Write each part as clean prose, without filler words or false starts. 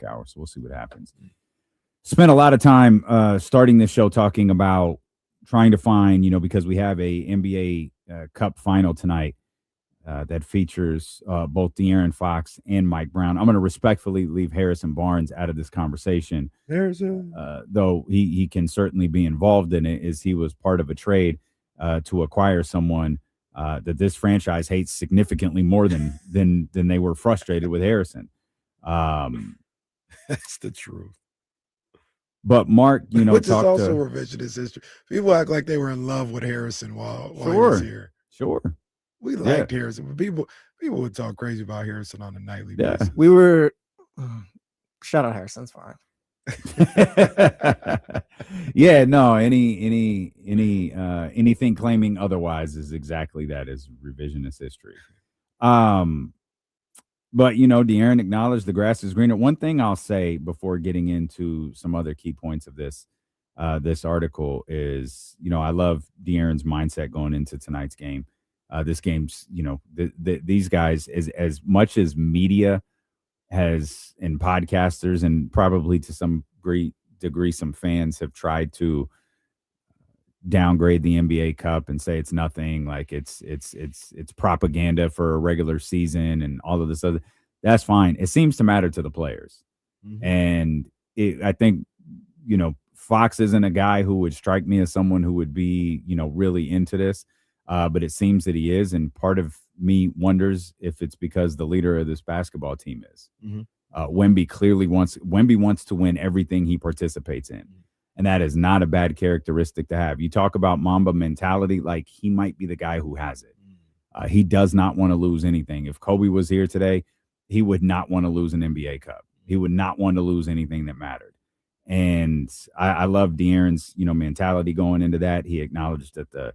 dark hour. So we'll see what happens. Spent a lot of time starting this show talking about trying to find, because we have a NBA Cup final tonight that features both De'Aaron Fox and Mike Brown. I'm going to respectfully leave Harrison Barnes out of this conversation. Though he can certainly be involved in it, as he was part of a trade to acquire someone that this franchise hates significantly more than they were frustrated with Harrison. That's the truth. But Mark, which is also revisionist history. People act like they were in love with Harrison while he was here. Sure. We liked Harrison, but people would talk crazy about Harrison on a nightly basis. We were shout out Harrison's fine. Yeah, no, anything claiming otherwise is exactly that, is revisionist history. But, De'Aaron acknowledged the grass is greener. One thing I'll say before getting into some other key points of this article is, I love De'Aaron's mindset going into tonight's game. This game's, these guys, as much as media has, and podcasters, and probably to some degree some fans have tried to downgrade the NBA Cup and say it's nothing, like it's propaganda for a regular season and all of this other. That's fine. It seems to matter to the players. Mm-hmm. And I think, Fox isn't a guy who would strike me as someone who would be, really into this. But it seems that he is. And part of me wonders if it's because the leader of this basketball team is. Mm-hmm. Wemby wants to win everything he participates in. Mm-hmm. And that is not a bad characteristic to have. You talk about Mamba mentality, like he might be the guy who has it. He does not want to lose anything. If Kobe was here today, he would not want to lose an NBA Cup. He would not want to lose anything that mattered. And I love De'Aaron's, mentality going into that. He acknowledged that the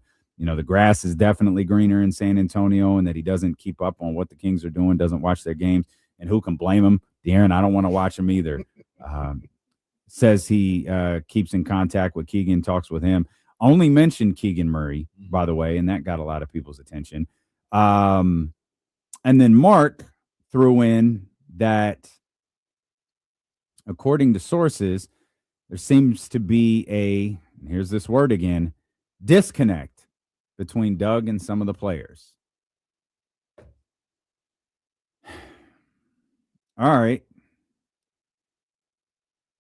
grass is definitely greener in San Antonio, and that he doesn't keep up on what the Kings are doing, doesn't watch their games. And who can blame him? De'Aaron, I don't want to watch him either. Says he keeps in contact with Keegan, talks with him. Only mentioned Keegan Murray, by the way, and that got a lot of people's attention. And then Mark threw in that, according to sources, there seems to be and here's this word again, disconnect between Doug and some of the players. All right.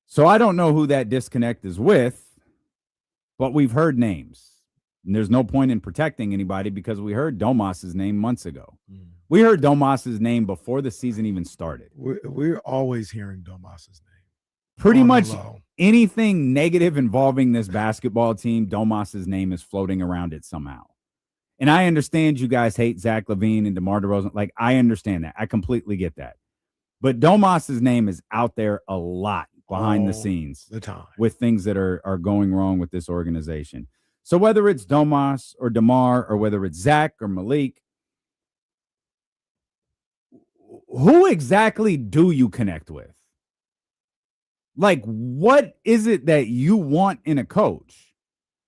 So I don't know who that disconnect is with, but we've heard names. And there's no point in protecting anybody because we heard Domas's name months ago. Mm. We heard Domas's name before the season even started. We're always hearing Domas's name. Pretty much anything negative involving this basketball team, Domas's name is floating around it somehow. And I understand you guys hate Zach LaVine and DeMar DeRozan. Like, I understand that. I completely get that. But Domas's name is out there a lot behind the scenes with things that are going wrong with this organization. So whether it's Domas or DeMar, or whether it's Zach or Malik, who exactly do you connect with? Like, what is it that you want in a coach?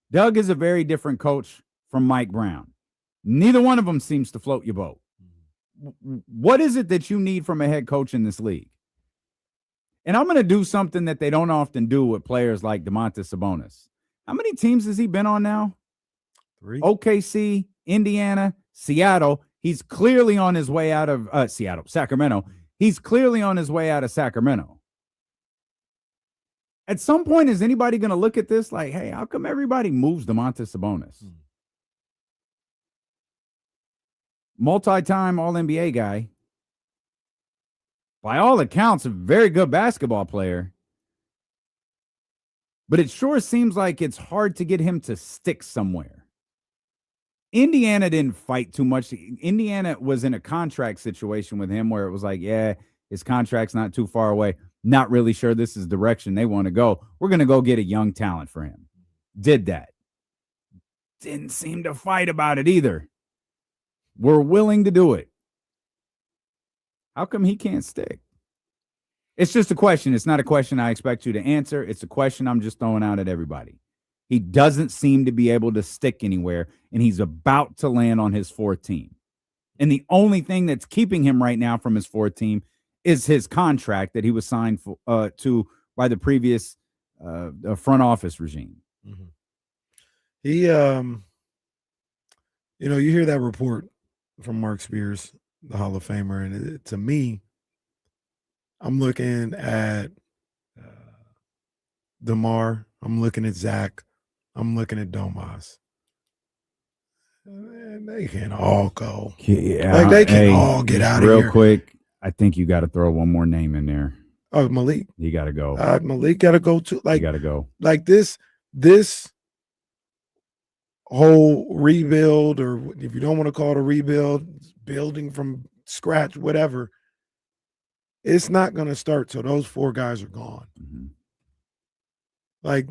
Doug is a very different coach from Mike Brown. Neither one of them seems to float your boat. What is it that you need from a head coach in this league? And I'm going to do something that they don't often do with players like Domantas Sabonis. How many teams has he been on now? 3. OKC, Indiana, Seattle. He's clearly on his way out of Sacramento. He's clearly on his way out of Sacramento. At some point, is anybody going to look at this like, hey, how come everybody moves Domantas Sabonis? Multi-time All-NBA guy. By all accounts, a very good basketball player. But it sure seems like it's hard to get him to stick somewhere. Indiana didn't fight too much. Indiana was in a contract situation with him where it was like, yeah, his contract's not too far away. Not really sure this is the direction they want to go. We're going to go get a young talent for him. Did that. Didn't seem to fight about it either. We're willing to do it. How come he can't stick? It's just a question. It's not a question I expect you to answer. It's a question I'm just throwing out at everybody. He doesn't seem to be able to stick anywhere, and he's about to land on his fourth team. And the only thing that's keeping him right now from his fourth team is his contract that he was signed for, to by the previous front office regime. Mm-hmm. He, you hear that report from Mark Spears, the Hall of Famer, and to me, I'm looking at DeMar, I'm looking at Zach, I'm looking at Domas. And they can all go. Yeah, like they can all get out of here. Real quick, I think you got to throw one more name in there. Oh, Malik. You got to go. Malik got to go too. Like, you got to go. Like this whole rebuild, or if you don't want to call it a rebuild, building from scratch, whatever, it's not going to start till those 4 guys are gone. Mm-hmm. Like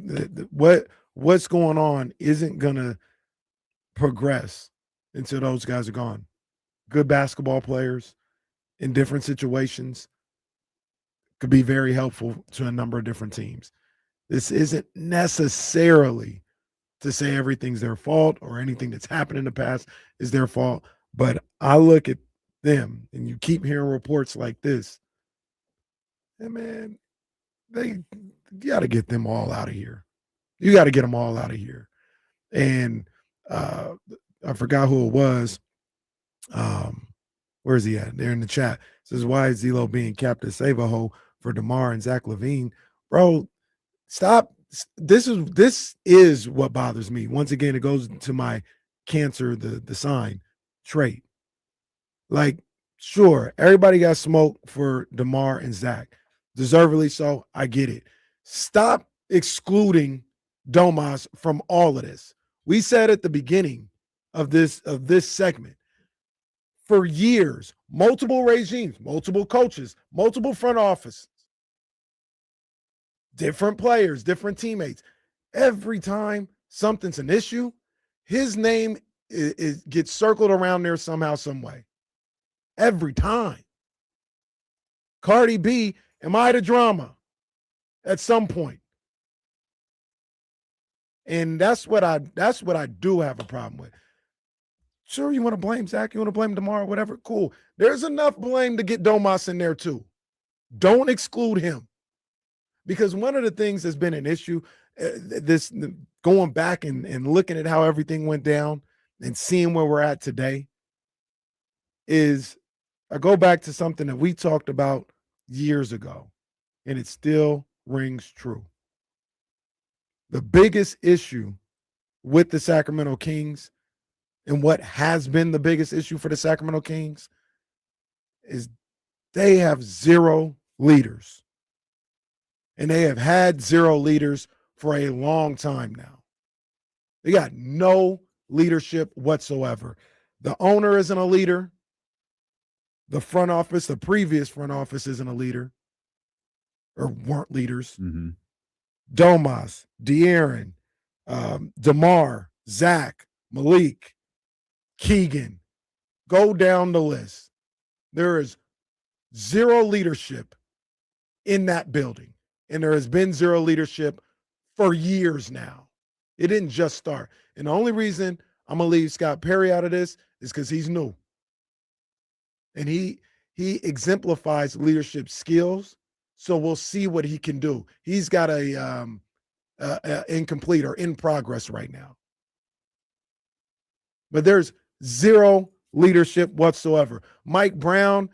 what's going on isn't going to progress until those guys are gone. Good basketball players in different situations could be very helpful to a number of different teams. This isn't necessarily to say everything's their fault or anything that's happened in the past is their fault, but I look at them and you keep hearing reports like this, and man, you got to get them all out of here. You got to get them all out of here. And I forgot who it was. Where is he at? They're in the chat. It says, why is Zelo being capped to save a hole for DeMar and Zach LaVine? Bro, stop. This is what bothers me. Once again, it goes to my cancer, the sign trait. Like, sure, everybody got smoke for DeMar and Zach. Deservedly so. I get it. Stop excluding Domas from all of this. We said at the beginning of this segment, for years, multiple regimes, multiple coaches, multiple front offices, different players, different teammates. Every time something's an issue, his name gets circled around there somehow, some way. Every time. Cardi B, am I the drama? At some point. And that's what I do have a problem with. Sure, you want to blame Zach, you want to blame DeMar, whatever, cool. There's enough blame to get Domas in there too. Don't exclude him. Because one of the things that's been an issue, this going back and looking at how everything went down and seeing where we're at today, is I go back to something that we talked about years ago, and it still rings true. The biggest issue with the Sacramento Kings, and what has been the biggest issue for the Sacramento Kings, is they have 0 leaders. And they have had 0 leaders for a long time now. They got no leadership whatsoever. The owner isn't a leader. The front office, the previous front office isn't a leader, or weren't leaders. Mm-hmm. Domas, De'Aaron, DeMar, Zach, Malik, Keegan, go down the list. There is 0 leadership in that building, and there has been 0 leadership for years now. It didn't just start. And the only reason I'm going to leave Scott Perry out of this is because he's new. And he exemplifies leadership skills, so we'll see what he can do. He's got a incomplete or in progress right now. But there's 0 leadership whatsoever. Mike Brown,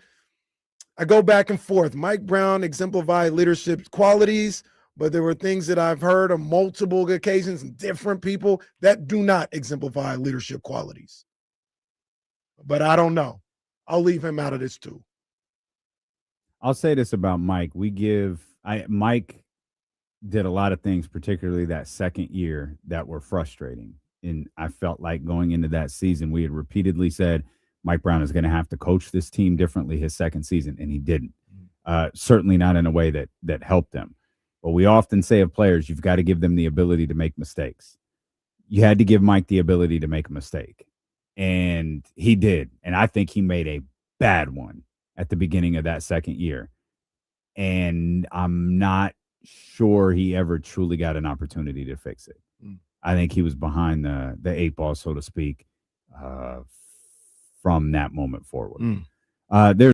I go back and forth. Mike Brown exemplified leadership qualities, but there were things that I've heard on multiple occasions and different people that do not exemplify leadership qualities. But I don't know. I'll leave him out of this too. I'll say this about Mike. Mike did a lot of things, particularly that second year, that were frustrating. And I felt like going into that season, we had repeatedly said Mike Brown is going to have to coach this team differently his second season, and he didn't. Certainly not in a way that helped them. But we often say of players, you've got to give them the ability to make mistakes. You had to give Mike the ability to make a mistake, and he did. And I think he made a bad one at the beginning of that second year. And I'm not sure he ever truly got an opportunity to fix it. I think he was behind the 8 ball, so to speak, from that moment forward. There's